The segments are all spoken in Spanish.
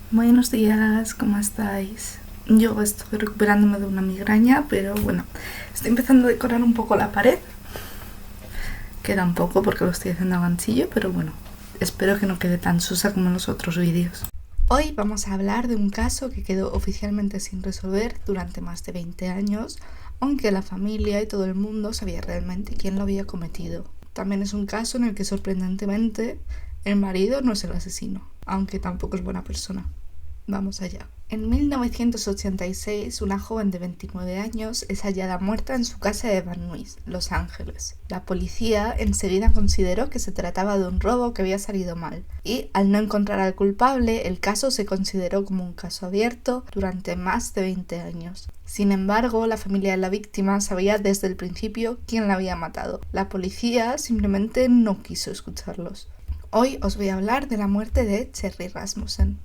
Buenos días, ¿cómo estáis? Yo estoy recuperándome de una migraña, pero bueno, estoy empezando a decorar un poco la pared. Queda un poco porque lo estoy haciendo a ganchillo, pero bueno, espero que no quede tan sosa como en los otros vídeos. Hoy vamos a hablar de un caso que quedó oficialmente sin resolver durante más de 20 años, aunque la familia y todo el mundo sabía realmente quién lo había cometido. También es un caso en el que sorprendentemente el marido no es el asesino, aunque tampoco es buena persona. Vamos allá. En 1986, una joven de 29 años es hallada muerta en su casa de Van Nuys, Los Ángeles. La policía enseguida consideró que se trataba de un robo que había salido mal, y al no encontrar al culpable, el caso se consideró como un caso abierto durante más de 20 años. Sin embargo, la familia de la víctima sabía desde el principio quién la había matado. La policía simplemente no quiso escucharlos. Hoy os voy a hablar de la muerte de Cherry Rasmussen.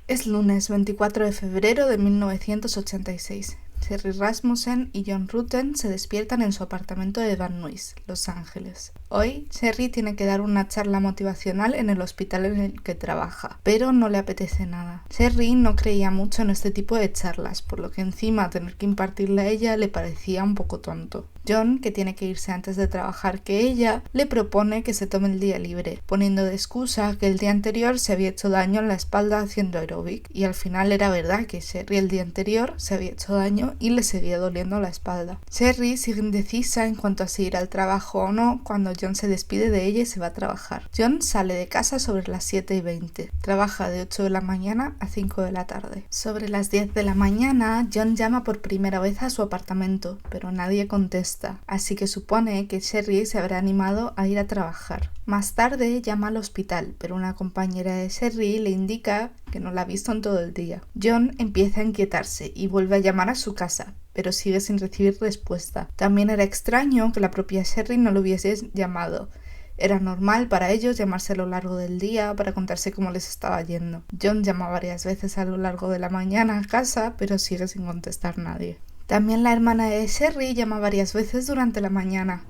Es lunes 24 de febrero de 1986. Cherry Rasmussen y John Rutten se despiertan en su apartamento de Van Nuys, Los Ángeles. Hoy, Cherry tiene que dar una charla motivacional en el hospital en el que trabaja, pero no le apetece nada. Cherry no creía mucho en este tipo de charlas, por lo que encima tener que impartirle a ella le parecía un poco tonto. John, que tiene que irse antes de trabajar que ella, le propone que se tome el día libre, poniendo de excusa que el día anterior se había hecho daño en la espalda haciendo aeróbic, y al final era verdad que Cherry el día anterior se había hecho daño y le seguía doliendo la espalda. Cherry sigue indecisa en cuanto a si ir al trabajo o no cuando John se despide de ella y se va a trabajar. John sale de casa sobre las 7:20. Trabaja de 8 de la mañana a 5 de la tarde. Sobre las 10 de la mañana, John llama por primera vez a su apartamento, pero nadie contesta. Así que supone que Cherry se habrá animado a ir a trabajar. Más tarde llama al hospital, pero una compañera de Cherry le indica que no la ha visto en todo el día. John empieza a inquietarse y vuelve a llamar a su casa, pero sigue sin recibir respuesta. También era extraño que la propia Cherry no lo hubiese llamado. Era normal para ellos llamarse a lo largo del día para contarse cómo les estaba yendo. John llama varias veces a lo largo de la mañana a casa, pero sigue sin contestar nadie. También la hermana de Cherry llama varias veces durante la mañana,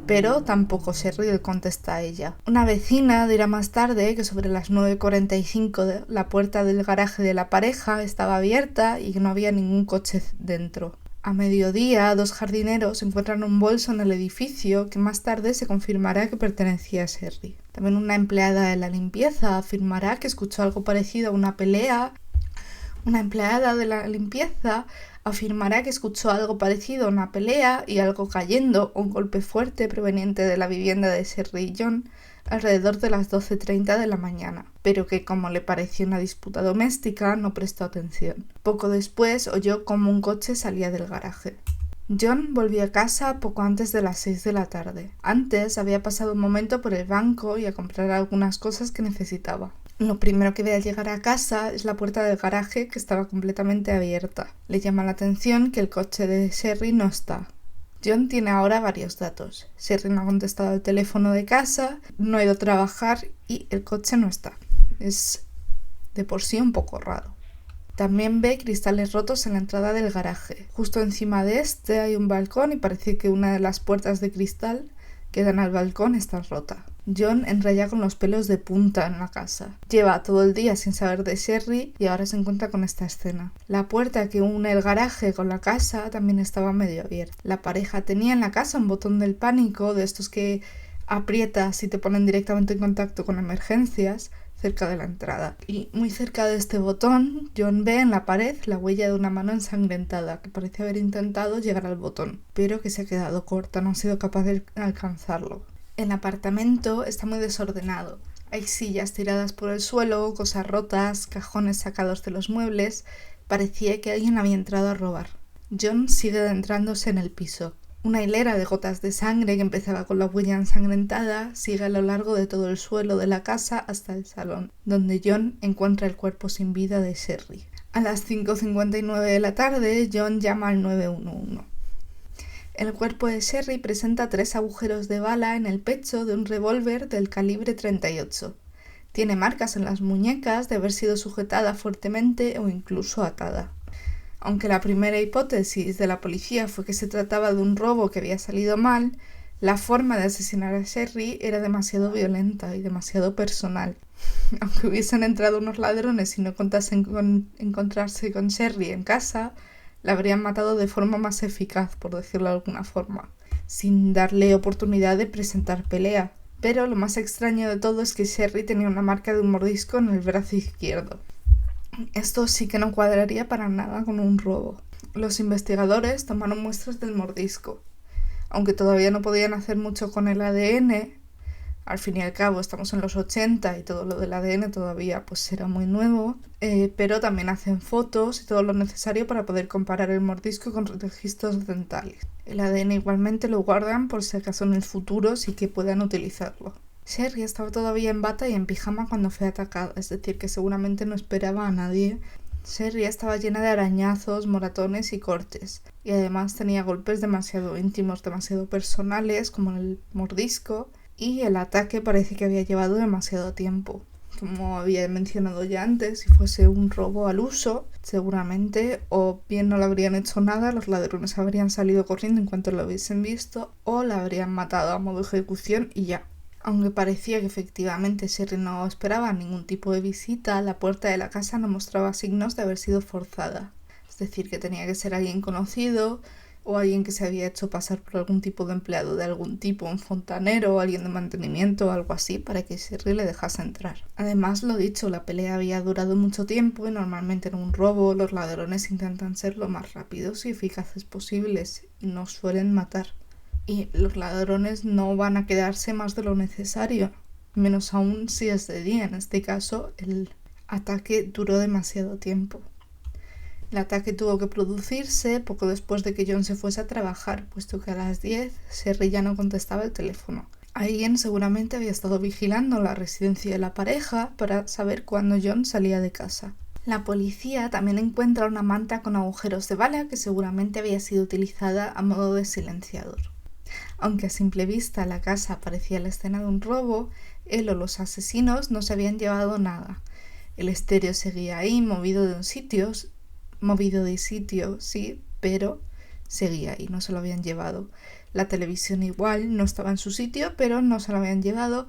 pero tampoco Cherry le contesta a ella. Una vecina dirá más tarde que sobre las 9:45 la puerta del garaje de la pareja estaba abierta y que no había ningún coche dentro. A mediodía, dos jardineros encuentran un bolso en el edificio que más tarde se confirmará que pertenecía a Cherry. También una empleada de la limpieza afirmará que escuchó algo parecido a una pelea. Una empleada de la limpieza afirmará que escuchó algo parecido a una pelea y algo cayendo, un golpe fuerte proveniente de la vivienda de Cherry y John alrededor de las 12:30 de la mañana, pero que como le pareció una disputa doméstica no prestó atención. Poco después oyó como un coche salía del garaje. John volvió a casa poco antes de las 6 de la tarde. Antes había pasado un momento por el banco y a comprar algunas cosas que necesitaba. Lo primero que ve al llegar a casa es la puerta del garaje que estaba completamente abierta. Le llama la atención que el coche de Cherry no está. John tiene ahora varios datos. Cherry no ha contestado al teléfono de casa, no ha ido a trabajar y el coche no está. Es de por sí un poco raro. También ve cristales rotos en la entrada del garaje. Justo encima de este hay un balcón y parece que una de las puertas de cristal que dan al balcón está rota. John enraya con los pelos de punta en la casa. Lleva todo el día sin saber de Cherry y ahora se encuentra con esta escena. La puerta que une el garaje con la casa también estaba medio abierta. La pareja tenía en la casa un botón del pánico, de estos que aprietas y te ponen directamente en contacto con emergencias, cerca de la entrada. Y muy cerca de este botón, John ve en la pared la huella de una mano ensangrentada que parece haber intentado llegar al botón, pero que se ha quedado corta, no ha sido capaz de alcanzarlo. El apartamento está muy desordenado. Hay sillas tiradas por el suelo, cosas rotas, cajones sacados de los muebles. Parecía que alguien había entrado a robar. John sigue adentrándose en el piso. Una hilera de gotas de sangre que empezaba con la huella ensangrentada sigue a lo largo de todo el suelo de la casa hasta el salón, donde John encuentra el cuerpo sin vida de Cherry. A las 5:59 de la tarde, John llama al 911. El cuerpo de Cherry presenta 3 agujeros de bala en el pecho de un revólver del calibre 38. Tiene marcas en las muñecas de haber sido sujetada fuertemente o incluso atada. Aunque la primera hipótesis de la policía fue que se trataba de un robo que había salido mal, La forma de asesinar a Sherry era demasiado violenta y demasiado personal. Aunque hubiesen entrado unos ladrones y no contasen con encontrarse con Sherry en casa, la habrían matado de forma más eficaz, por decirlo de alguna forma, sin darle oportunidad de presentar pelea. Pero lo más extraño de todo es que Sherry tenía una marca de un mordisco en el brazo izquierdo. Esto sí que no cuadraría para nada con un robo. Los investigadores tomaron muestras del mordisco. Aunque todavía no podían hacer mucho con el ADN, al fin y al cabo estamos en los 80 y todo lo del ADN todavía pues era muy nuevo, pero también hacen fotos y todo lo necesario para poder comparar el mordisco con registros dentales. El ADN igualmente lo guardan por si acaso en el futuro sí que puedan utilizarlo. Sherry estaba todavía en bata y en pijama cuando fue atacada, es decir, que seguramente no esperaba a nadie. Sherry estaba llena de arañazos, moratones y cortes, y además tenía golpes demasiado íntimos, demasiado personales, como el mordisco, y el ataque parece que había llevado demasiado tiempo. Como había mencionado ya antes, si fuese un robo al uso, seguramente o bien no le habrían hecho nada, los ladrones habrían salido corriendo en cuanto lo hubiesen visto, o la habrían matado a modo de ejecución y ya. Aunque parecía que efectivamente Sherry no esperaba ningún tipo de visita, la puerta de la casa no mostraba signos de haber sido forzada. Es decir, que tenía que ser alguien conocido o alguien que se había hecho pasar por algún tipo de empleado de algún tipo, un fontanero o alguien de mantenimiento o algo así, para que Sherry le dejase entrar. Además, lo dicho, la pelea había durado mucho tiempo y normalmente en un robo los ladrones intentan ser lo más rápidos y eficaces posibles y no suelen matar. Y los ladrones no van a quedarse más de lo necesario, menos aún si es de día. En este caso, el ataque duró demasiado tiempo. El ataque tuvo que producirse poco después de que John se fuese a trabajar, puesto que a las 10 Sherry ya no contestaba el teléfono. Alguien seguramente había estado vigilando la residencia de la pareja para saber cuándo John salía de casa. La policía también encuentra una manta con agujeros de bala que seguramente había sido utilizada a modo de silenciador. Aunque a simple vista la casa parecía la escena de un robo, él o los asesinos no se habían llevado nada. El estéreo seguía ahí, movido de sitio, sí, pero seguía ahí, no se lo habían llevado. La televisión igual no estaba en su sitio, pero no se lo habían llevado.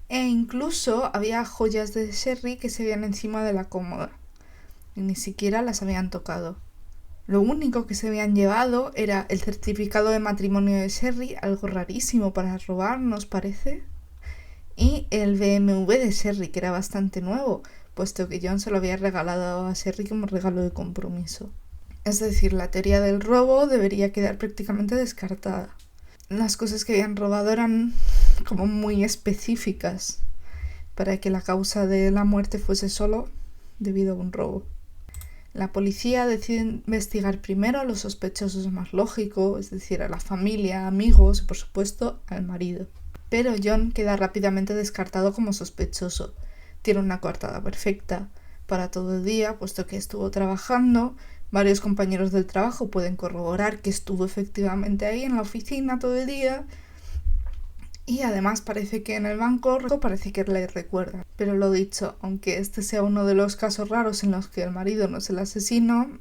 E incluso había joyas de Sherry que se veían encima de la cómoda. Y ni siquiera las habían tocado. Lo único que se habían llevado era el certificado de matrimonio de Sherry, algo rarísimo para robar, ¿nos parece? Y el BMW de Sherry, que era bastante nuevo, puesto que John se lo había regalado a Sherry como regalo de compromiso. Es decir, la teoría del robo debería quedar prácticamente descartada. Las cosas que habían robado eran como muy específicas para que la causa de la muerte fuese solo debido a un robo. La policía decide investigar primero a los sospechosos más lógicos, es decir, a la familia, amigos y por supuesto al marido. Pero John queda rápidamente descartado como sospechoso. Tiene una coartada perfecta para todo el día, puesto que estuvo trabajando. Varios compañeros del trabajo pueden corroborar que estuvo efectivamente ahí en la oficina todo el día. Y además parece que en el banco parece que le recuerda. Pero lo dicho, aunque este sea uno de los casos raros en los que el marido no es el asesino,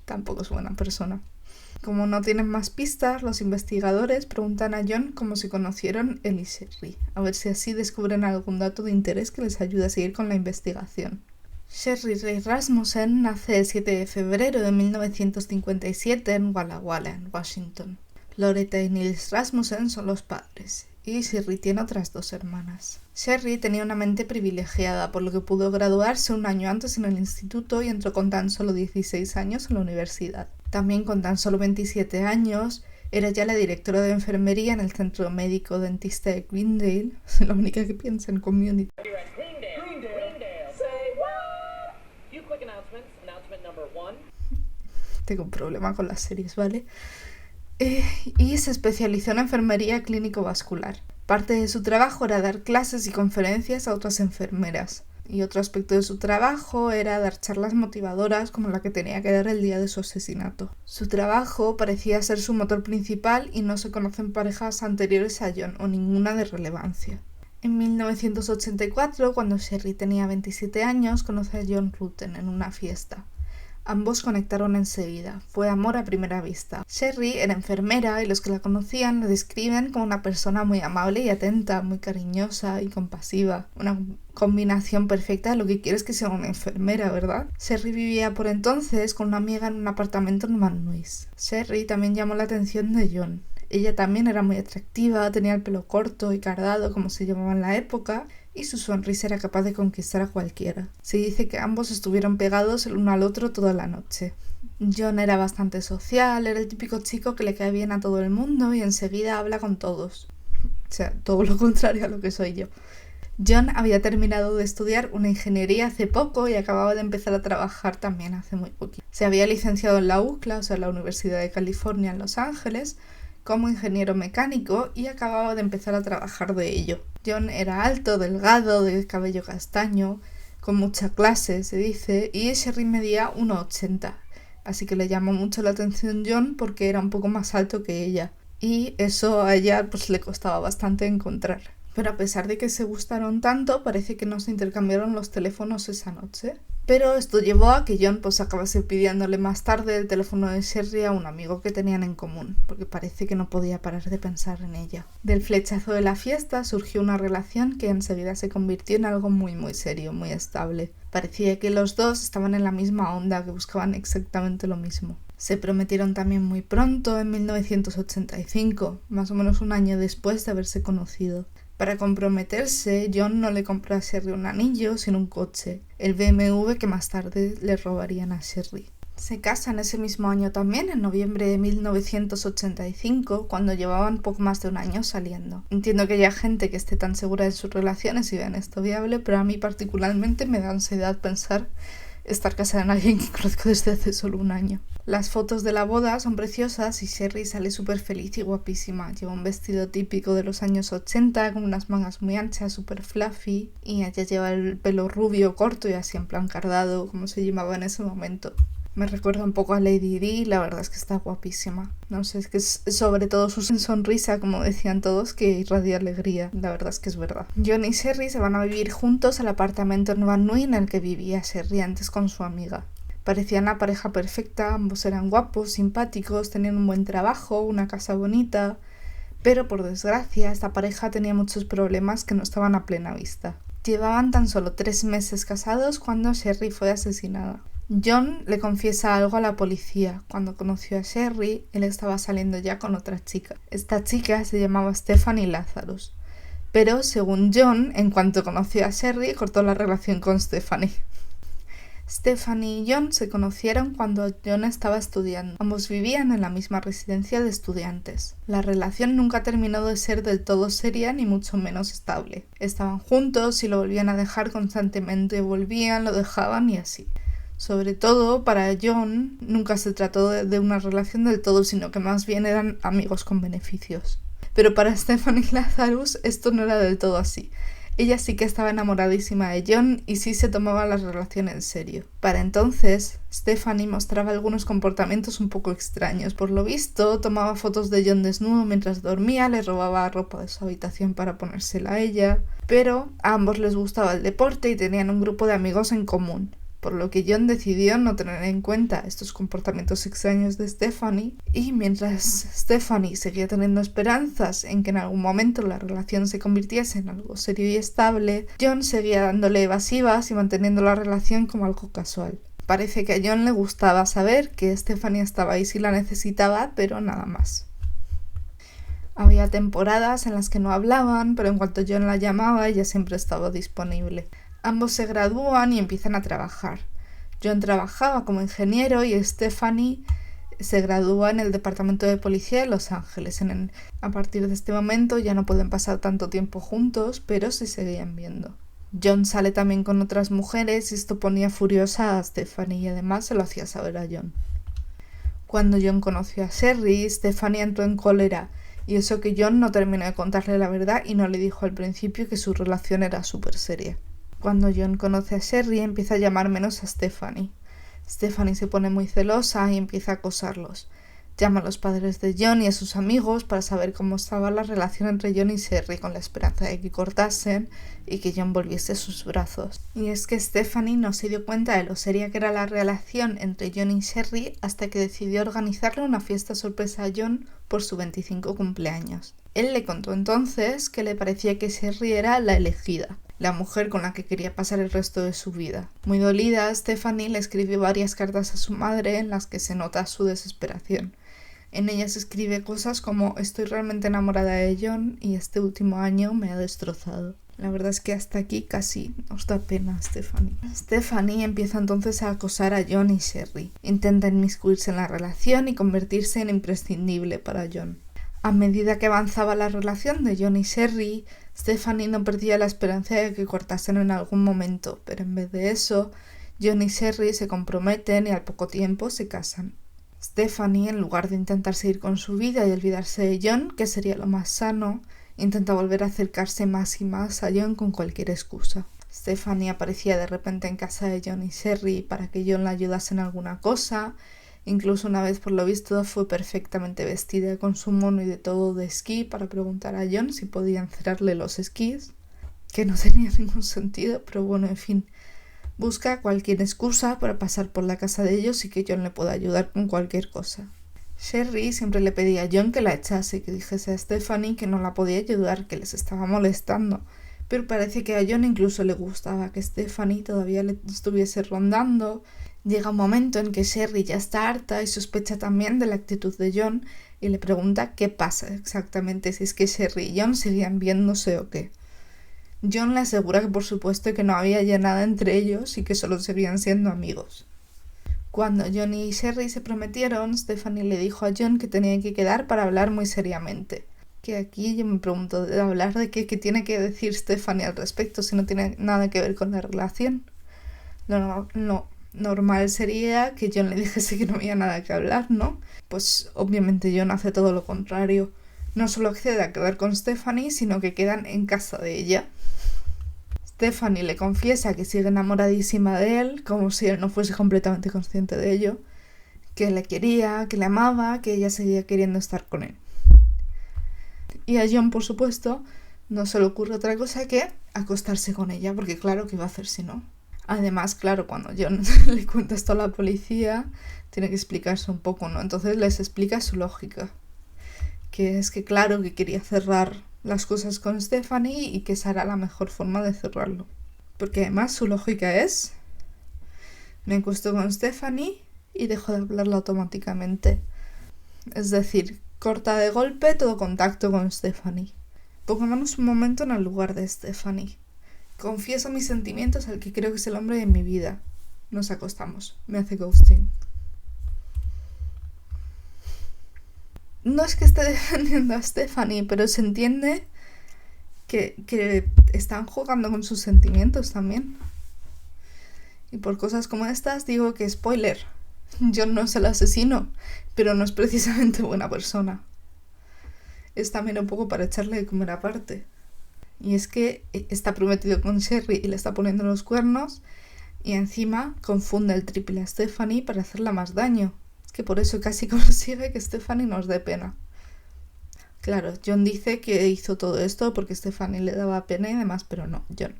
tampoco es buena persona. Como no tienen más pistas, los investigadores preguntan a John cómo se conocieron él y Sherry, a ver si así descubren algún dato de interés que les ayude a seguir con la investigación. Sherry Ray Rasmussen nace el 7 de febrero de 1957 en Walla Walla, en Washington. Loretta y Nils Rasmussen son los padres, y Sherry tiene otras 2 hermanas. Sherry tenía una mente privilegiada, por lo que pudo graduarse un año antes en el instituto y entró con tan solo 16 años en la universidad. También con tan solo 27 años era ya la directora de enfermería en el centro médico dentista de Greendale, la única que piensa en Community. Tengo un problema con las series, ¿vale? Y se especializó en enfermería clínico-vascular. Parte de su trabajo era dar clases y conferencias a otras enfermeras. Y otro aspecto de su trabajo era dar charlas motivadoras como la que tenía que dar el día de su asesinato. Su trabajo parecía ser su motor principal y no se conocen parejas anteriores a John o ninguna de relevancia. En 1984, cuando Sherry tenía 27 años, conoce a John Rutten en una fiesta. Ambos conectaron enseguida, fue amor a primera vista. Sherry era enfermera y los que la conocían la describen como una persona muy amable y atenta, muy cariñosa y compasiva. Una combinación perfecta de lo que quieres que sea una enfermera, ¿verdad? Sherry vivía por entonces con una amiga en un apartamento en Van Nuys. Sherry también llamó la atención de John. Ella también era muy atractiva, tenía el pelo corto y cardado como se llamaba en la época, y su sonrisa era capaz de conquistar a cualquiera. Se dice que ambos estuvieron pegados el uno al otro toda la noche. John era bastante social, era el típico chico que le cae bien a todo el mundo y enseguida habla con todos. O sea, todo lo contrario a lo que soy yo. John había terminado de estudiar una ingeniería hace poco y acababa de empezar a trabajar también hace muy poquito. Se había licenciado en la UCLA, o sea, la Universidad de California en Los Ángeles, como ingeniero mecánico y acababa de empezar a trabajar de ello. John era alto, delgado, de cabello castaño, con mucha clase, se dice, y Sherry medía 1,80. Así que le llamó mucho la atención John porque era un poco más alto que ella. Y eso a ella pues le costaba bastante encontrar. Pero a pesar de que se gustaron tanto, parece que no se intercambiaron los teléfonos esa noche. Pero esto llevó a que John pues acabase pidiéndole más tarde el teléfono de Sherry a un amigo que tenían en común, porque parece que no podía parar de pensar en ella. Del flechazo de la fiesta surgió una relación que enseguida se convirtió en algo muy muy serio, muy estable. Parecía que los dos estaban en la misma onda, que buscaban exactamente lo mismo. Se prometieron también muy pronto, en 1985, más o menos un año después de haberse conocido. Para comprometerse, John no le compró a Sherry un anillo, sino un coche, el BMW que más tarde le robarían a Sherry. Se casan ese mismo año también, en noviembre de 1985, cuando llevaban poco más de un año saliendo. Entiendo que haya gente que esté tan segura de sus relaciones y vean esto viable, pero a mí particularmente me da ansiedad pensar estar casada con alguien que conozco desde hace solo un año. Las fotos de la boda son preciosas y Sherry sale súper feliz y guapísima. Lleva un vestido típico de los años 80 con unas mangas muy anchas, súper fluffy, y ella lleva el pelo rubio corto y así en plan cardado, como se llamaba en ese momento. Me recuerda un poco a Lady Di y la verdad es que está guapísima. No sé, es que es sobre todo su sonrisa, como decían todos, que irradia alegría. La verdad es que es verdad. John y Sherry se van a vivir juntos al apartamento en Van Nuys en el que vivía Sherry antes con su amiga. Parecían la pareja perfecta, ambos eran guapos, simpáticos, tenían un buen trabajo, una casa bonita. Pero por desgracia, esta pareja tenía muchos problemas que no estaban a plena vista. Llevaban tan solo 3 meses casados cuando Sherry fue asesinada. John le confiesa algo a la policía. Cuando conoció a Sherry, él estaba saliendo ya con otra chica. Esta chica se llamaba Stephanie Lazarus. Pero, según John, en cuanto conoció a Sherry, cortó la relación con Stephanie. Stephanie y John se conocieron cuando John estaba estudiando. Ambos vivían en la misma residencia de estudiantes. La relación nunca terminó de ser del todo seria ni mucho menos estable. Estaban juntos y lo volvían a dejar constantemente. Volvían, lo dejaban y así. Sobre todo, para John, nunca se trató de una relación del todo, sino que más bien eran amigos con beneficios. Pero para Stephanie Lazarus esto no era del todo así. Ella sí que estaba enamoradísima de John y sí se tomaba la relación en serio. Para entonces, Stephanie mostraba algunos comportamientos un poco extraños. Por lo visto, tomaba fotos de John desnudo mientras dormía, le robaba ropa de su habitación para ponérsela a ella. Pero a ambos les gustaba el deporte y tenían un grupo de amigos en común. Por lo que John decidió no tener en cuenta estos comportamientos extraños de Stephanie, y mientras Stephanie seguía teniendo esperanzas en que en algún momento la relación se convirtiese en algo serio y estable, John seguía dándole evasivas y manteniendo la relación como algo casual. Parece que a John le gustaba saber que Stephanie estaba ahí si la necesitaba, pero nada más. Había temporadas en las que no hablaban, pero en cuanto John la llamaba, ella siempre estaba disponible. Ambos se gradúan y empiezan a trabajar. John trabajaba como ingeniero y Stephanie se gradúa en el departamento de policía de Los Ángeles. A partir de este momento ya no pueden pasar tanto tiempo juntos, pero se seguían viendo. John sale también con otras mujeres y esto ponía furiosa a Stephanie y además se lo hacía saber a John. Cuando John conoció a Sherry, Stephanie entró en cólera y eso que John no terminó de contarle la verdad y no le dijo al principio que su relación era súper seria. Cuando John conoce a Sherry, empieza a llamar menos a Stephanie. Stephanie se pone muy celosa y empieza a acosarlos. Llama a los padres de John y a sus amigos para saber cómo estaba la relación entre John y Sherry, con la esperanza de que cortasen y que John volviese a sus brazos. Y es que Stephanie no se dio cuenta de lo seria que era la relación entre John y Sherry hasta que decidió organizarle una fiesta sorpresa a John por su 25 cumpleaños. Él le contó entonces que le parecía que Sherry era la elegida, la mujer con la que quería pasar el resto de su vida. Muy dolida, Stephanie le escribió varias cartas a su madre en las que se nota su desesperación. En ellas escribe cosas como: estoy realmente enamorada de John y este último año me ha destrozado. La verdad es que hasta aquí casi nos da pena a Stephanie. Stephanie empieza entonces a acosar a John y Sherry. Intenta inmiscuirse en la relación y convertirse en imprescindible para John. A medida que avanzaba la relación de John y Sherry, Stephanie no perdía la esperanza de que cortasen en algún momento, pero en vez de eso, John y Sherry se comprometen y al poco tiempo se casan. Stephanie, en lugar de intentar seguir con su vida y olvidarse de John, que sería lo más sano, intenta volver a acercarse más y más a John con cualquier excusa. Stephanie aparecía de repente en casa de John y Sherry para que John la ayudase en alguna cosa. Incluso una vez, por lo visto, fue perfectamente vestida con su mono y de todo de esquí para preguntar a John si podían cerrarle los esquís, que no tenía ningún sentido, pero bueno, en fin. Busca cualquier excusa para pasar por la casa de ellos y que John le pueda ayudar con cualquier cosa. Sherry siempre le pedía a John que la echase y que dijese a Stephanie que no la podía ayudar, que les estaba molestando, pero parece que a John incluso le gustaba que Stephanie todavía le estuviese rondando. Llega un momento en que Sherry ya está harta y sospecha también de la actitud de John y le pregunta qué pasa exactamente, si es que Sherry y John seguían viéndose o qué. John le asegura que por supuesto que no había ya nada entre ellos y que solo seguían siendo amigos. Cuando John y Sherry se prometieron, Stephanie le dijo a John que tenían que quedar para hablar muy seriamente. Que aquí yo me pregunto, ¿de hablar de qué tiene que decir Stephanie al respecto si no tiene nada que ver con la relación? Lo normal sería que John le dijese que no había nada que hablar, ¿no? Pues obviamente John hace todo lo contrario. No solo accede a quedar con Stephanie, sino que quedan en casa de ella. Stephanie le confiesa que sigue enamoradísima de él, como si él no fuese completamente consciente de ello, que le quería, que le amaba, que ella seguía queriendo estar con él. Y a John, por supuesto, no se le ocurre otra cosa que acostarse con ella, porque claro, ¿qué iba a hacer si no? Además, claro, cuando John le cuenta esto a la policía, tiene que explicarse un poco, ¿no? Entonces les explica su lógica, que es que claro, que quería cerrar las cosas con Stephanie y que esa era la mejor forma de cerrarlo. Porque además su lógica es: me acuesto con Stephanie y dejo de hablarla automáticamente. Es decir, corta de golpe todo contacto con Stephanie. Pongámonos un momento en el lugar de Stephanie. Confieso mis sentimientos al que creo que es el hombre de mi vida. Nos acostamos. Me hace ghosting. No es que esté defendiendo a Stephanie, pero se entiende que están jugando con sus sentimientos también. Y por cosas como estas digo que, spoiler, John no es el asesino, pero no es precisamente buena persona. Es también un poco para echarle de comer aparte. Y es que está prometido con Sherry y le está poniendo los cuernos, y encima confunde el triple a Stephanie para hacerla más daño. Que por eso casi consigue que Stephanie nos dé pena. Claro, John dice que hizo todo esto porque Stephanie le daba pena y demás, pero no, John,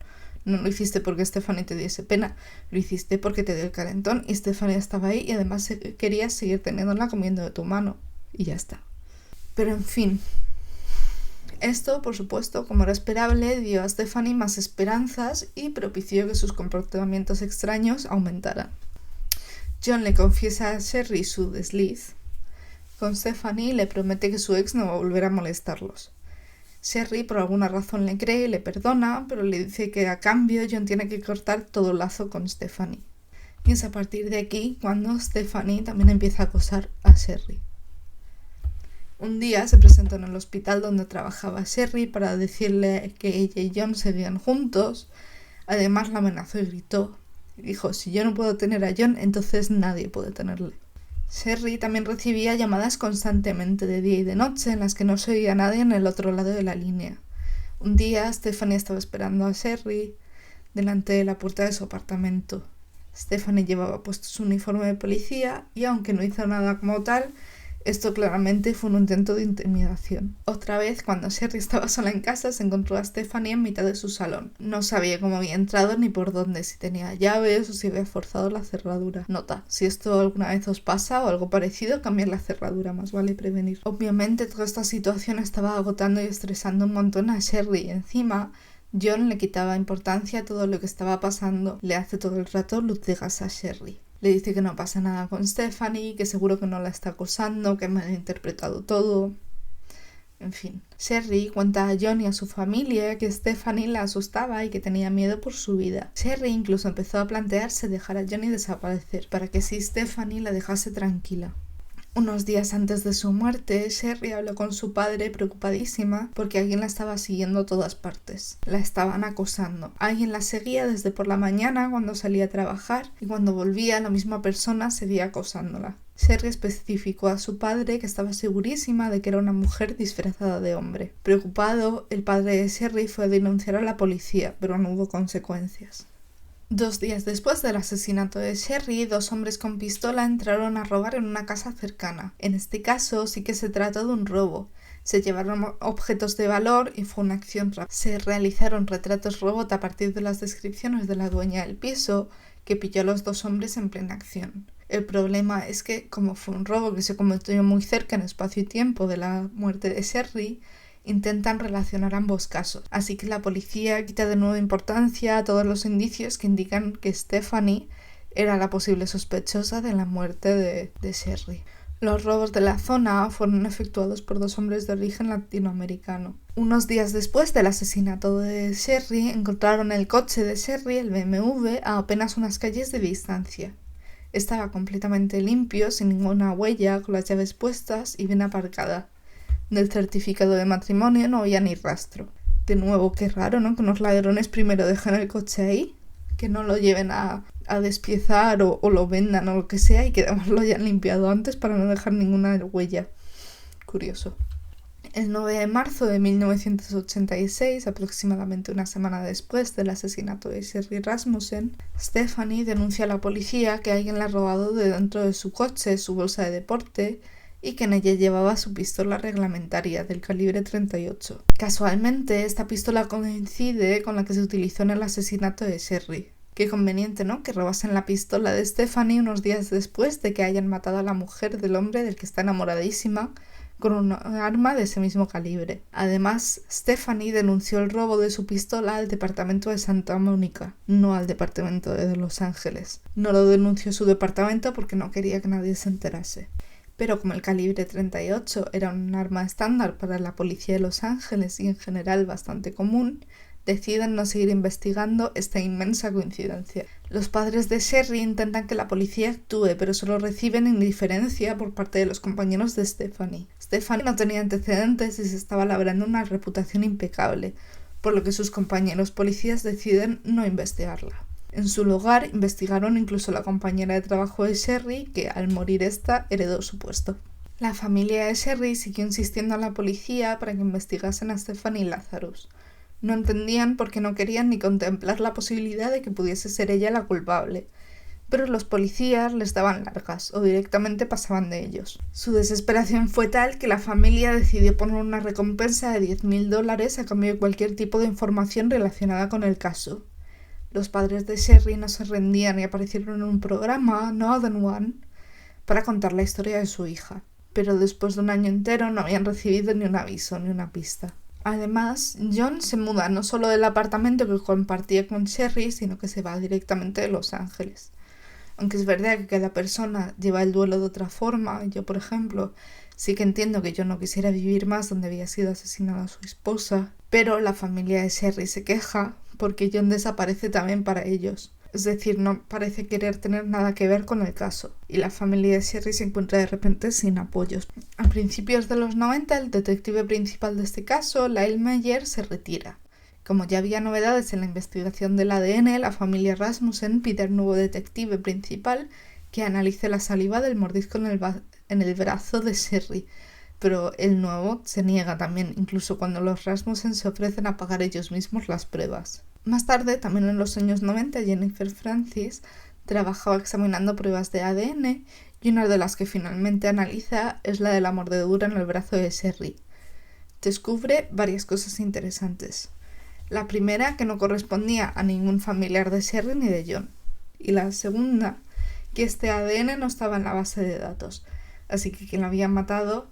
no lo hiciste porque Stephanie te diese pena, lo hiciste porque te dio el calentón y Stephanie estaba ahí y además quería seguir teniéndola comiendo de tu mano y ya está. Pero en fin, esto, por supuesto, como era esperable, dio a Stephanie más esperanzas y propició que sus comportamientos extraños aumentaran. John le confiesa a Sherry su desliz con Stephanie y le promete que su ex no va a volver a molestarlos. Sherry por alguna razón le cree y le perdona, pero le dice que a cambio John tiene que cortar todo lazo con Stephanie. Y es a partir de aquí cuando Stephanie también empieza a acosar a Sherry. Un día se presentó en el hospital donde trabajaba Sherry para decirle que ella y John seguían juntos. Además la amenazó y gritó. Dijo, si yo no puedo tener a John, entonces nadie puede tenerle. Sherry también recibía llamadas constantemente de día y de noche en las que no se oía nadie en el otro lado de la línea. Un día Stephanie estaba esperando a Sherry delante de la puerta de su apartamento. Stephanie llevaba puesto su uniforme de policía y aunque no hizo nada como tal, Esto claramente fue un intento de intimidación. Otra vez, cuando Sherry estaba sola en casa, se encontró a Stephanie en mitad de su salón. No sabía cómo había entrado ni por dónde, si tenía llaves o si había forzado la cerradura. Nota, si esto alguna vez os pasa o algo parecido, cambiar la cerradura, más vale prevenir. Obviamente toda esta situación estaba agotando y estresando un montón a Sherry y encima John le quitaba importancia a todo lo que estaba pasando. Le hace todo el rato luz de gas a Sherry. Le dice que no pasa nada con Stephanie, que seguro que no la está acosando, que me ha interpretado todo. En fin, Sherry cuenta a John y a su familia que Stephanie la asustaba y que tenía miedo por su vida. Sherry incluso empezó a plantearse dejar a Johnny desaparecer, para que así Stephanie la dejase tranquila. Unos días antes de su muerte, Sherry habló con su padre preocupadísima porque alguien la estaba siguiendo a todas partes. La estaban acosando. Alguien la seguía desde por la mañana cuando salía a trabajar y cuando volvía la misma persona seguía acosándola. Sherry especificó a su padre que estaba segurísima de que era una mujer disfrazada de hombre. Preocupado, el padre de Sherry fue a denunciar a la policía, pero no hubo consecuencias. 2 días después del asesinato de Sherry, 2 hombres con pistola entraron a robar en una casa cercana. En este caso sí que se trató de un robo. Se llevaron objetos de valor y fue una acción rápida. Se realizaron retratos robot a partir de las descripciones de la dueña del piso, que pilló a los 2 hombres en plena acción. El problema es que, como fue un robo que se cometió muy cerca en espacio y tiempo de la muerte de Sherry, intentan relacionar ambos casos. Así que la policía quita de nuevo importancia a todos los indicios que indican que Stephanie era la posible sospechosa de la muerte de Sherry. Los robos de la zona fueron efectuados por 2 hombres de origen latinoamericano. Unos días después del asesinato de Sherry, encontraron el coche de Sherry, el BMW, a apenas unas calles de distancia. Estaba completamente limpio, sin ninguna huella, con las llaves puestas y bien aparcada. Del certificado de matrimonio no había ni rastro. De nuevo, qué raro, ¿no? Que unos ladrones primero dejan el coche ahí, que no lo lleven a despiezar o lo vendan o lo que sea y que además lo hayan limpiado antes para no dejar ninguna huella. Curioso. El 9 de marzo de 1986, aproximadamente una semana después del asesinato de Sherry Rasmussen, Stephanie denuncia a la policía que alguien le ha robado de dentro de su coche su bolsa de deporte y que en ella llevaba su pistola reglamentaria del calibre 38. Casualmente, esta pistola coincide con la que se utilizó en el asesinato de Sherry. Qué conveniente, ¿no? Que robasen la pistola de Stephanie unos días después de que hayan matado a la mujer del hombre del que está enamoradísima con un arma de ese mismo calibre. Además, Stephanie denunció el robo de su pistola al departamento de Santa Mónica, no al departamento de Los Ángeles. No lo denunció su departamento porque no quería que nadie se enterase. Pero como el calibre 38 era un arma estándar para la policía de Los Ángeles y en general bastante común, deciden no seguir investigando esta inmensa coincidencia. Los padres de Sherry intentan que la policía actúe, pero solo reciben indiferencia por parte de los compañeros de Stephanie. Stephanie no tenía antecedentes y se estaba labrando una reputación impecable, por lo que sus compañeros policías deciden no investigarla. En su lugar, investigaron incluso a la compañera de trabajo de Sherry, que al morir esta heredó su puesto. La familia de Sherry siguió insistiendo a la policía para que investigasen a Stephanie Lazarus. No entendían por qué no querían ni contemplar la posibilidad de que pudiese ser ella la culpable, pero los policías les daban largas o directamente pasaban de ellos. Su desesperación fue tal que la familia decidió poner una recompensa de $10,000 a cambio de cualquier tipo de información relacionada con el caso. Los padres de Sherry no se rendían y aparecieron en un programa, No Than One, para contar la historia de su hija. Pero después de un año entero no habían recibido ni un aviso ni una pista. Además, John se muda no solo del apartamento que compartía con Sherry, sino que se va directamente de Los Ángeles. Aunque es verdad que cada persona lleva el duelo de otra forma, yo por ejemplo sí que entiendo que yo no quisiera vivir más donde había sido asesinada su esposa, pero la familia de Sherry se queja porque John desaparece también para ellos. Es decir, no parece querer tener nada que ver con el caso, y la familia de Sherry se encuentra de repente sin apoyos. A principios de los 90, el detective principal de este caso, Lyle Meyer, se retira. Como ya había novedades en la investigación del ADN, la familia Rasmussen pide al nuevo detective principal que analice la saliva del mordisco en el brazo de Sherry, pero el nuevo se niega también, incluso cuando los Rasmussen se ofrecen a pagar ellos mismos las pruebas. Más tarde, también en los años 90, Jennifer Francis trabajaba examinando pruebas de ADN y y una de las que finalmente analiza es la de la mordedura en el brazo de Sherry. Descubre varias cosas interesantes. La primera, que no correspondía a ningún familiar de Sherry ni de John. Y la segunda, que este ADN no estaba en la base de datos, así que quien lo había matado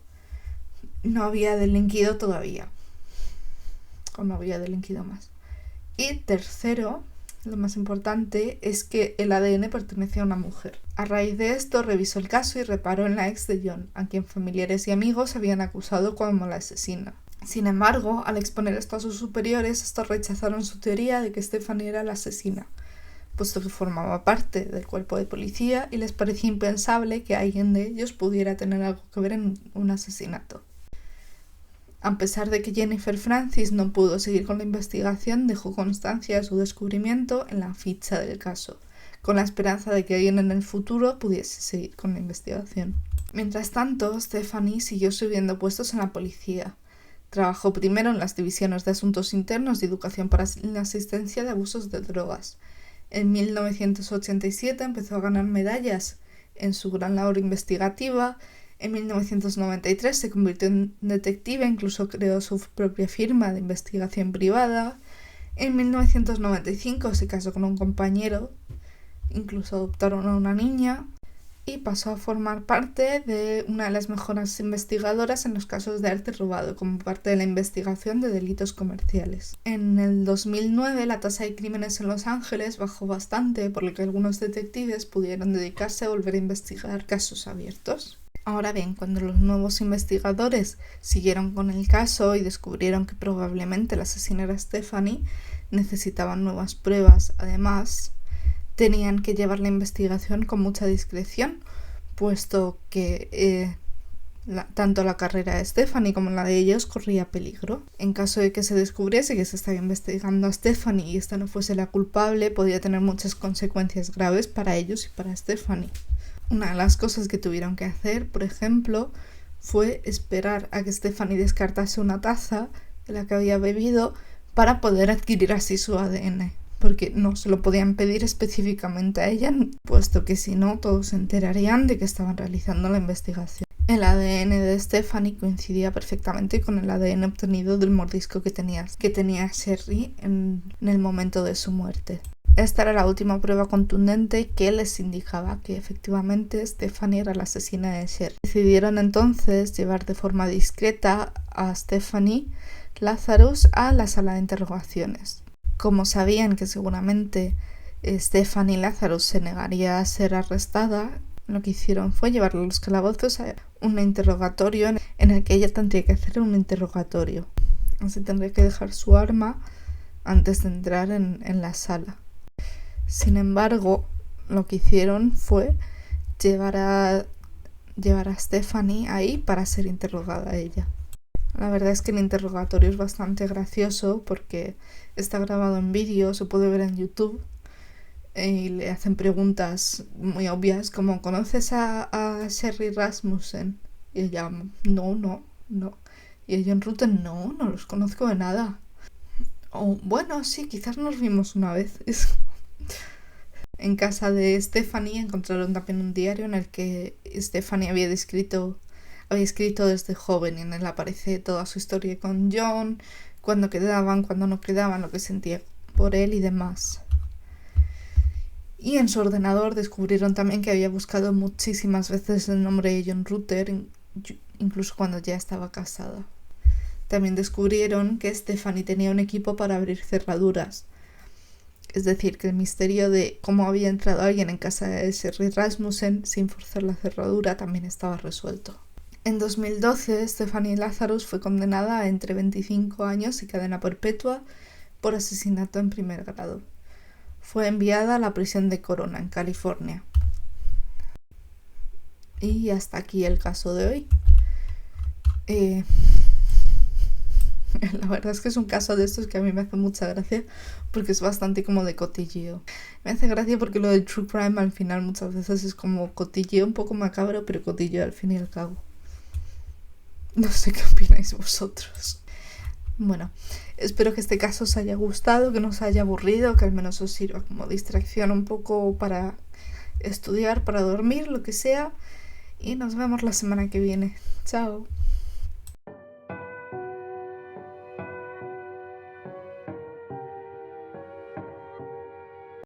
no había delinquido todavía, o no había delinquido más. Y tercero, lo más importante, es que el ADN pertenecía a una mujer. A raíz de esto revisó el caso y reparó en la ex de John, a quien familiares y amigos habían acusado como la asesina. Sin embargo, al exponer esto a sus superiores, estos rechazaron su teoría de que Stephanie era la asesina, puesto que formaba parte del cuerpo de policía y les parecía impensable que alguien de ellos pudiera tener algo que ver en un asesinato. A pesar de que Jennifer Francis no pudo seguir con la investigación, dejó constancia de su descubrimiento en la ficha del caso, con la esperanza de que alguien en el futuro pudiese seguir con la investigación. Mientras tanto, Stephanie siguió subiendo puestos en la policía. Trabajó primero en las divisiones de Asuntos Internos y Educación para la asistencia de abusos de drogas. En 1987 empezó a ganar medallas en su gran labor investigativa. En 1993 se convirtió en detective, incluso creó su propia firma de investigación privada. En 1995 se casó con un compañero, incluso adoptaron a una niña y pasó a formar parte de una de las mejores investigadoras en los casos de arte robado, como parte de la investigación de delitos comerciales. En el 2009 la tasa de crímenes en Los Ángeles bajó bastante, por lo que algunos detectives pudieron dedicarse a volver a investigar casos abiertos. Ahora bien, cuando los nuevos investigadores siguieron con el caso y descubrieron que probablemente la asesina era Stephanie, necesitaban nuevas pruebas. Además, tenían que llevar la investigación con mucha discreción, puesto que tanto la carrera de Stephanie como la de ellos corría peligro. En caso de que se descubriese que se estaba investigando a Stephanie y esta no fuese la culpable, podía tener muchas consecuencias graves para ellos y para Stephanie. Una de las cosas que tuvieron que hacer, por ejemplo, fue esperar a que Stephanie descartase una taza de la que había bebido para poder adquirir así su ADN, porque no se lo podían pedir específicamente a ella, puesto que si no todos se enterarían de que estaban realizando la investigación. El ADN de Stephanie coincidía perfectamente con el ADN obtenido del mordisco que tenía Sherry en el momento de su muerte. Esta era la última prueba contundente que les indicaba que efectivamente Stephanie era la asesina de Sherry. Decidieron entonces llevar de forma discreta a Stephanie Lazarus a la sala de interrogaciones. Como sabían que seguramente Stephanie Lazarus se negaría a ser arrestada, lo que hicieron fue llevarla a los calabozos a un interrogatorio en el que ella tendría que hacer un interrogatorio. Así tendría que dejar su arma antes de entrar en la sala. Sin embargo, lo que hicieron fue llevar a Stephanie ahí para ser interrogada a ella. La verdad es que el interrogatorio es bastante gracioso porque está grabado en vídeo, se puede ver en YouTube y le hacen preguntas muy obvias como ¿conoces a Sherry Rasmussen? Y ella, no. Y John Rutten, no los conozco de nada. O bueno, sí, quizás nos vimos una vez. En casa de Stephanie encontraron también un diario en el que Stephanie había escrito desde joven, y en él aparece toda su historia con John, cuándo quedaban, cuándo no quedaban, lo que sentía por él y demás. Y en su ordenador descubrieron también que había buscado muchísimas veces el nombre de John Rutter, incluso cuando ya estaba casada. También descubrieron que Stephanie tenía un equipo para abrir cerraduras. Es decir, que el misterio de cómo había entrado alguien en casa de Sherry Rasmussen sin forzar la cerradura también estaba resuelto. En 2012, Stephanie Lazarus fue condenada a entre 25 años y cadena perpetua por asesinato en primer grado. Fue enviada a la prisión de Corona, en California. Y hasta aquí el caso de hoy. La verdad es que es un caso de estos que a mí me hace mucha gracia porque es bastante como de cotilleo. Me hace gracia porque lo del true crime al final muchas veces es como cotilleo un poco macabro, pero cotilleo al fin y al cabo. No sé qué opináis vosotros. Bueno, espero que este caso os haya gustado, que no os haya aburrido, que al menos os sirva como distracción un poco para estudiar, para dormir, lo que sea. y nos vemos la semana que viene. Chao.